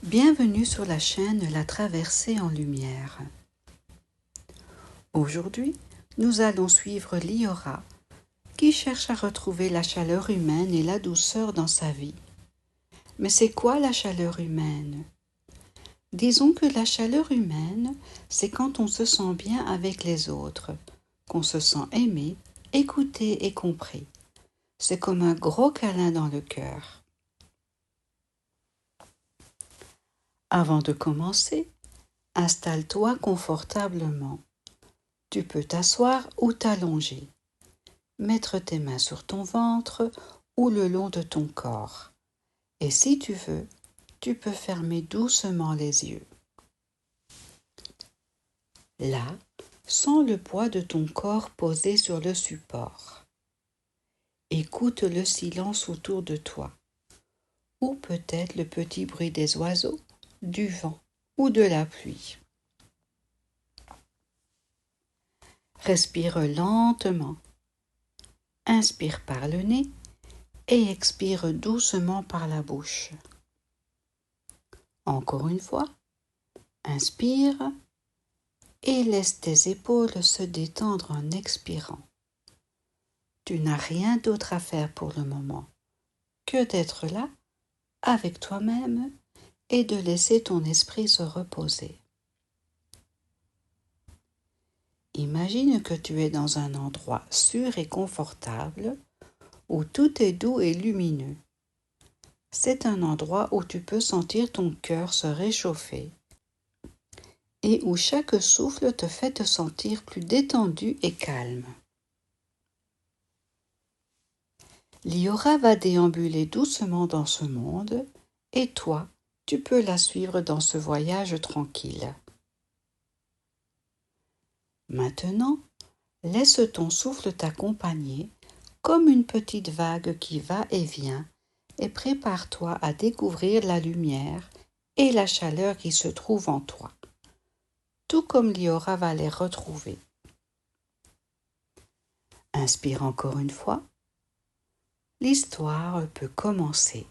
Bienvenue sur la chaîne La Traversée en Lumière. Aujourd'hui, nous allons suivre Liora, qui cherche à retrouver la chaleur humaine et la douceur dans sa vie. Mais c'est quoi la chaleur humaine? Disons que la chaleur humaine, c'est quand on se sent bien avec les autres, qu'on se sent aimé, écouté et compris. C'est comme un gros câlin dans le cœur. Avant de commencer, installe-toi confortablement. Tu peux t'asseoir ou t'allonger, mettre tes mains sur ton ventre ou le long de ton corps. Et si tu veux, tu peux fermer doucement les yeux. Là, sens le poids de ton corps posé sur le support. Écoute le silence autour de toi, ou peut-être le petit bruit des oiseaux, du vent ou de la pluie. Respire lentement. Inspire par le nez et expire doucement par la bouche. Encore une fois, inspire et laisse tes épaules se détendre en expirant. Tu n'as rien d'autre à faire pour le moment que d'être là avec toi-même et de laisser ton esprit se reposer. Imagine que tu es dans un endroit sûr et confortable où tout est doux et lumineux. C'est un endroit où tu peux sentir ton cœur se réchauffer et où chaque souffle te fait te sentir plus détendu et calme. Liora va déambuler doucement dans ce monde et toi, tu peux la suivre dans ce voyage tranquille. Maintenant, laisse ton souffle t'accompagner comme une petite vague qui va et vient et prépare-toi à découvrir la lumière et la chaleur qui se trouvent en toi, tout comme Liora va les retrouver. Inspire encore une fois. L'histoire peut commencer.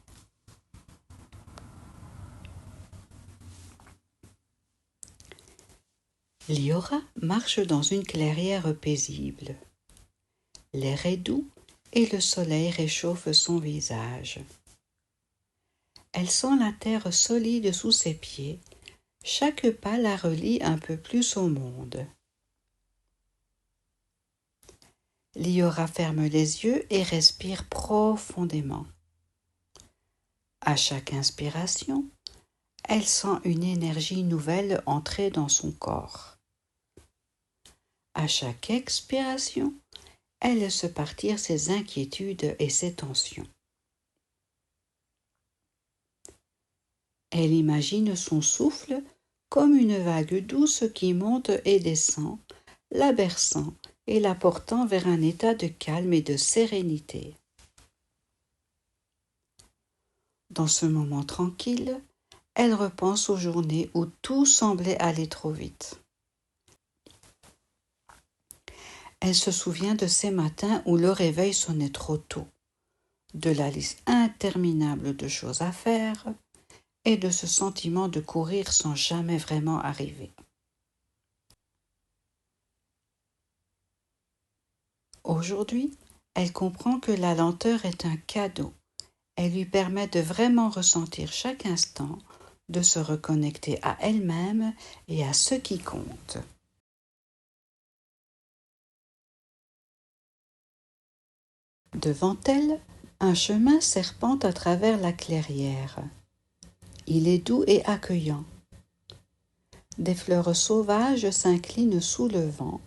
Liora marche dans une clairière paisible. L'air est doux et le soleil réchauffe son visage. Elle sent la terre solide sous ses pieds. Chaque pas la relie un peu plus au monde. Liora ferme les yeux et respire profondément. À chaque inspiration, elle sent une énergie nouvelle entrer dans son corps. À chaque expiration, elle laisse partir ses inquiétudes et ses tensions. Elle imagine son souffle comme une vague douce qui monte et descend, la berçant et la portant vers un état de calme et de sérénité. Dans ce moment tranquille, elle repense aux journées où tout semblait aller trop vite. Elle se souvient de ces matins où le réveil sonnait trop tôt, de la liste interminable de choses à faire et de ce sentiment de courir sans jamais vraiment arriver. Aujourd'hui, elle comprend que la lenteur est un cadeau. Elle lui permet de vraiment ressentir chaque instant, de se reconnecter à elle-même et à ce qui compte. Devant elle, un chemin serpente à travers la clairière. Il est doux et accueillant. Des fleurs sauvages s'inclinent sous le vent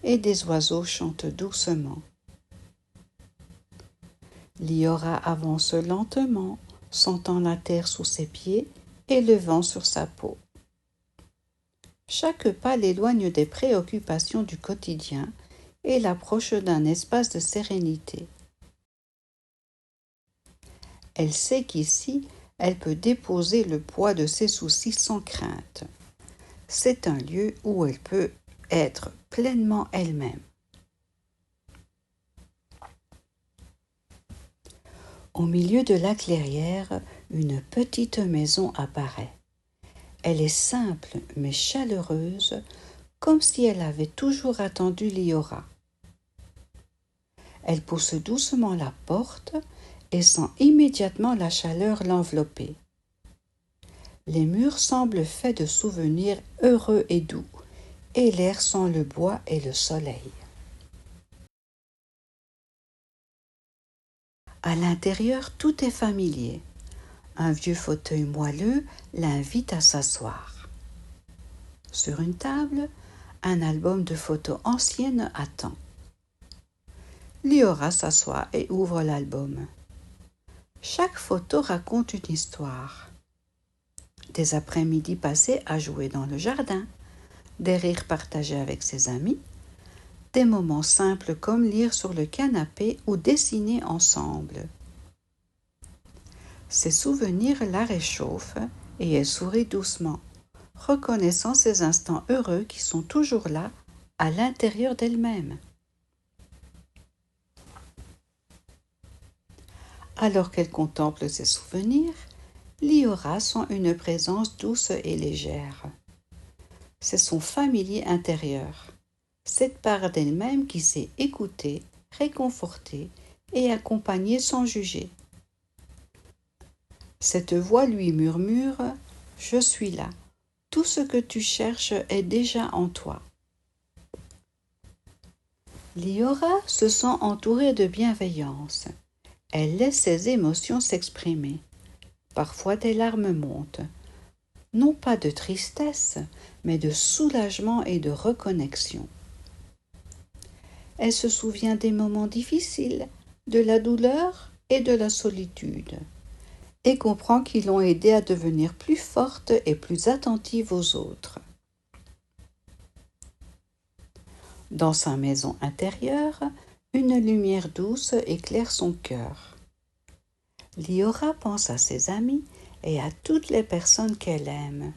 et des oiseaux chantent doucement. Liora avance lentement, sentant la terre sous ses pieds et le vent sur sa peau. Chaque pas l'éloigne des préoccupations du quotidien et l'approche d'un espace de sérénité. Elle sait qu'ici, elle peut déposer le poids de ses soucis sans crainte. C'est un lieu où elle peut être pleinement elle-même. Au milieu de la clairière, une petite maison apparaît. Elle est simple mais chaleureuse, comme si elle avait toujours attendu Liora. Elle pousse doucement la porte et sent immédiatement la chaleur l'envelopper. Les murs semblent faits de souvenirs heureux et doux, et l'air sent le bois et le soleil. À l'intérieur, tout est familier. Un vieux fauteuil moelleux l'invite à s'asseoir. Sur une table, un album de photos anciennes attend. Liora s'assoit et ouvre l'album. Chaque photo raconte une histoire. Des après-midi passés à jouer dans le jardin, des rires partagés avec ses amis, des moments simples comme lire sur le canapé ou dessiner ensemble. Ces souvenirs la réchauffent et elle sourit doucement, reconnaissant ces instants heureux qui sont toujours là, à l'intérieur d'elle-même. Alors qu'elle contemple ses souvenirs, Liora sent une présence douce et légère. C'est son familier intérieur, cette part d'elle-même qui sait écouter, réconforter et accompagner sans juger. Cette voix lui murmure « Je suis là, tout ce que tu cherches est déjà en toi ». Liora se sent entourée de bienveillance. Elle laisse ses émotions s'exprimer. Parfois des larmes montent, non pas de tristesse, mais de soulagement et de reconnexion. Elle se souvient des moments difficiles, de la douleur et de la solitude, et comprend qu'ils l'ont aidée à devenir plus forte et plus attentive aux autres. Dans sa maison intérieure, une lumière douce éclaire son cœur. Liora pense à ses amis et à toutes les personnes qu'elle aime.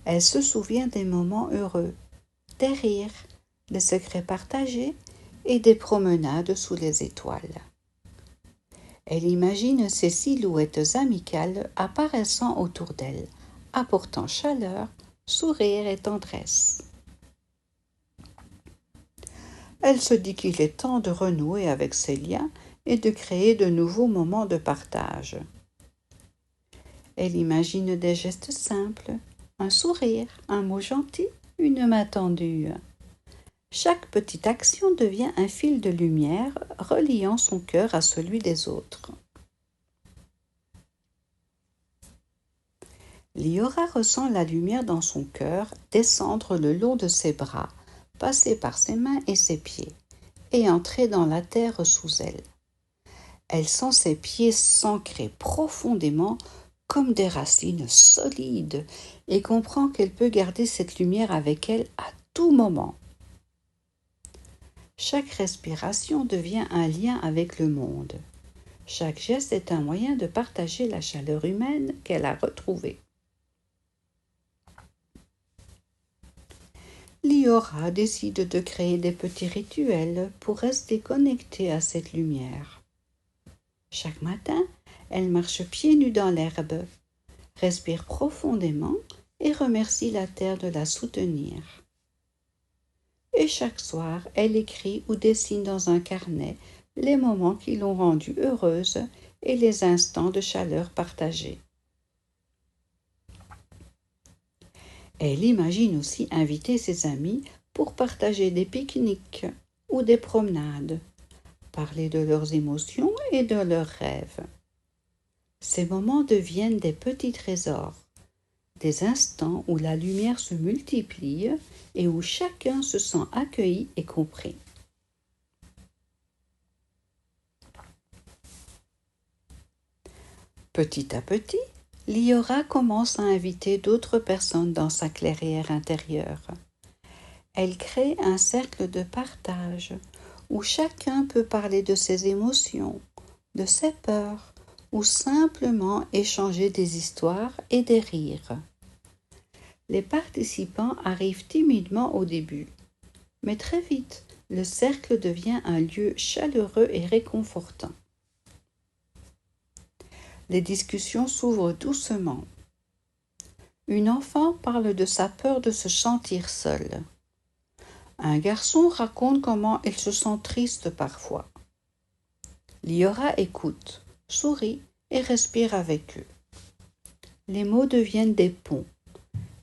Elle se souvient des moments heureux, des rires, des secrets partagés et des promenades sous les étoiles. Elle imagine ces silhouettes amicales apparaissant autour d'elle, apportant chaleur, sourire et tendresse. Elle se dit qu'il est temps de renouer avec ces liens et de créer de nouveaux moments de partage. Elle imagine des gestes simples, un sourire, un mot gentil, une main tendue. Chaque petite action devient un fil de lumière reliant son cœur à celui des autres. Liora ressent la lumière dans son cœur descendre le long de ses bras, passer par ses mains et ses pieds, et entrer dans la terre sous elle. Elle sent ses pieds s'ancrer profondément comme des racines solides et comprend qu'elle peut garder cette lumière avec elle à tout moment. Chaque respiration devient un lien avec le monde. Chaque geste est un moyen de partager la chaleur humaine qu'elle a retrouvée. Liora décide de créer des petits rituels pour rester connectée à cette lumière. Chaque matin, elle marche pieds nus dans l'herbe, respire profondément et remercie la terre de la soutenir. Et chaque soir, elle écrit ou dessine dans un carnet les moments qui l'ont rendue heureuse et les instants de chaleur partagés. Elle imagine aussi inviter ses amis pour partager des pique-niques ou des promenades, parler de leurs émotions et de leurs rêves. Ces moments deviennent des petits trésors, des instants où la lumière se multiplie et où chacun se sent accueilli et compris. Petit à petit, Liora commence à inviter d'autres personnes dans sa clairière intérieure. Elle crée un cercle de partage où chacun peut parler de ses émotions, de ses peurs ou simplement échanger des histoires et des rires. Les participants arrivent timidement au début, mais très vite, le cercle devient un lieu chaleureux et réconfortant. Les discussions s'ouvrent doucement. Une enfant parle de sa peur de se sentir seule. Un garçon raconte comment il se sent triste parfois. Liora écoute, sourit et respire avec eux. Les mots deviennent des ponts.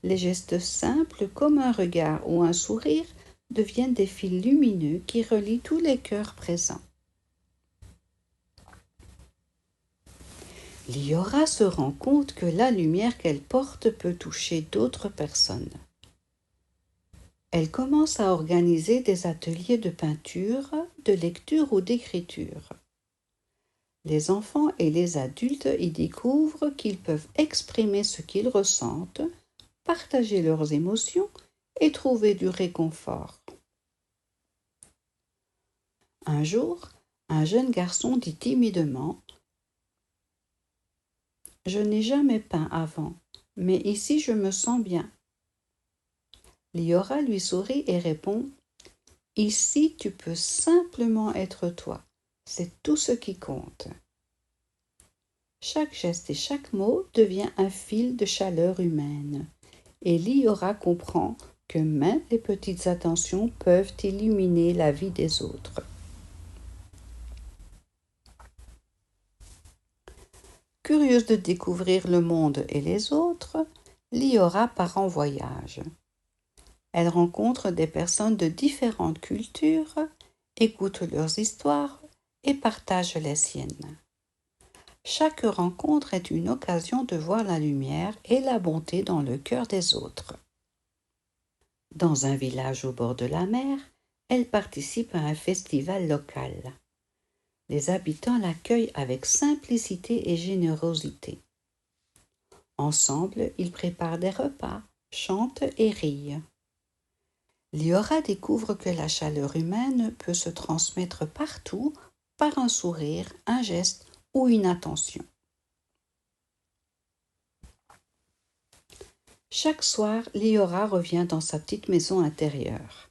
Les gestes simples comme un regard ou un sourire deviennent des fils lumineux qui relient tous les cœurs présents. Liora se rend compte que la lumière qu'elle porte peut toucher d'autres personnes. Elle commence à organiser des ateliers de peinture, de lecture ou d'écriture. Les enfants et les adultes y découvrent qu'ils peuvent exprimer ce qu'ils ressentent, partager leurs émotions et trouver du réconfort. Un jour, un jeune garçon dit timidement « Je n'ai jamais peint avant, mais ici je me sens bien. » Liora lui sourit et répond « Ici tu peux simplement être toi, c'est tout ce qui compte. » Chaque geste et chaque mot devient un fil de chaleur humaine, et Liora comprend que même les petites attentions peuvent illuminer la vie des autres. Curieuse de découvrir le monde et les autres, Liora part en voyage. Elle rencontre des personnes de différentes cultures, écoute leurs histoires et partage les siennes. Chaque rencontre est une occasion de voir la lumière et la bonté dans le cœur des autres. Dans un village au bord de la mer, elle participe à un festival local. Les habitants l'accueillent avec simplicité et générosité. Ensemble, ils préparent des repas, chantent et rient. Liora découvre que la chaleur humaine peut se transmettre partout par un sourire, un geste ou une attention. Chaque soir, Liora revient dans sa petite maison intérieure.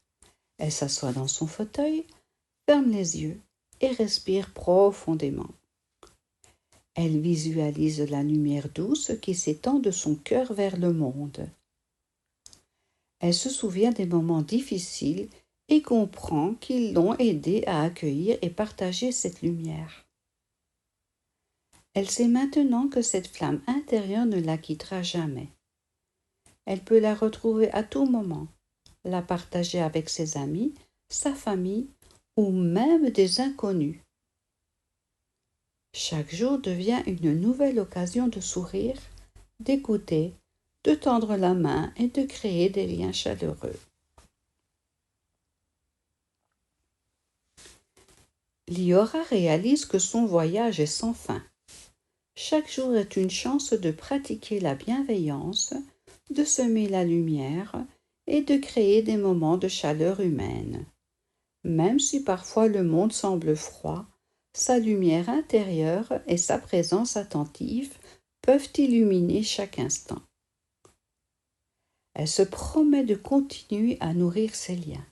Elle s'assoit dans son fauteuil, ferme les yeux et respire profondément. Elle visualise la lumière douce qui s'étend de son cœur vers le monde. Elle se souvient des moments difficiles et comprend qu'ils l'ont aidée à accueillir et partager cette lumière. Elle sait maintenant que cette flamme intérieure ne la quittera jamais. Elle peut la retrouver à tout moment, la partager avec ses amis, sa famille ou même des inconnus. Chaque jour devient une nouvelle occasion de sourire, d'écouter, de tendre la main et de créer des liens chaleureux. Liora réalise que son voyage est sans fin. Chaque jour est une chance de pratiquer la bienveillance, de semer la lumière et de créer des moments de chaleur humaine. Même si parfois le monde semble froid, sa lumière intérieure et sa présence attentive peuvent illuminer chaque instant. Elle se promet de continuer à nourrir ses liens,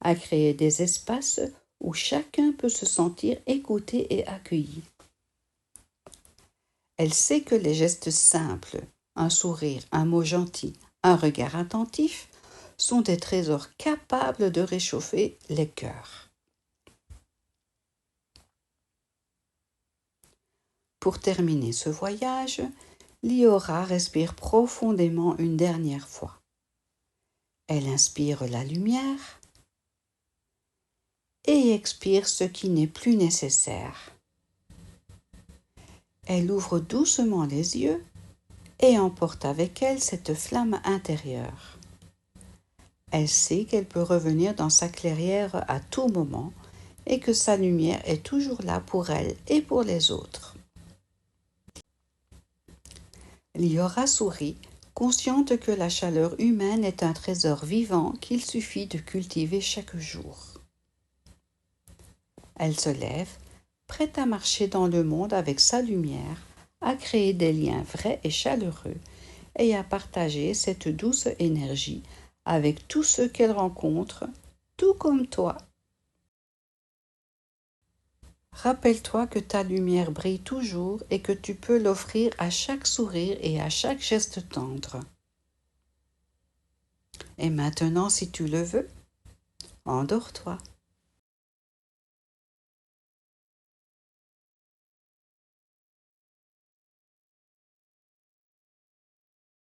à créer des espaces où chacun peut se sentir écouté et accueilli. Elle sait que les gestes simples, un sourire, un mot gentil, un regard attentif, sont des trésors capables de réchauffer les cœurs. Pour terminer ce voyage, Liora respire profondément une dernière fois. Elle inspire la lumière et expire ce qui n'est plus nécessaire. Elle ouvre doucement les yeux et emporte avec elle cette flamme intérieure. Elle sait qu'elle peut revenir dans sa clairière à tout moment et que sa lumière est toujours là pour elle et pour les autres. Liora sourit, consciente que la chaleur humaine est un trésor vivant qu'il suffit de cultiver chaque jour. Elle se lève, prête à marcher dans le monde avec sa lumière, à créer des liens vrais et chaleureux et à partager cette douce énergie avec tous ceux qu'elle rencontre, tout comme toi. Rappelle-toi que ta lumière brille toujours et que tu peux l'offrir à chaque sourire et à chaque geste tendre. Et maintenant, si tu le veux, endors-toi.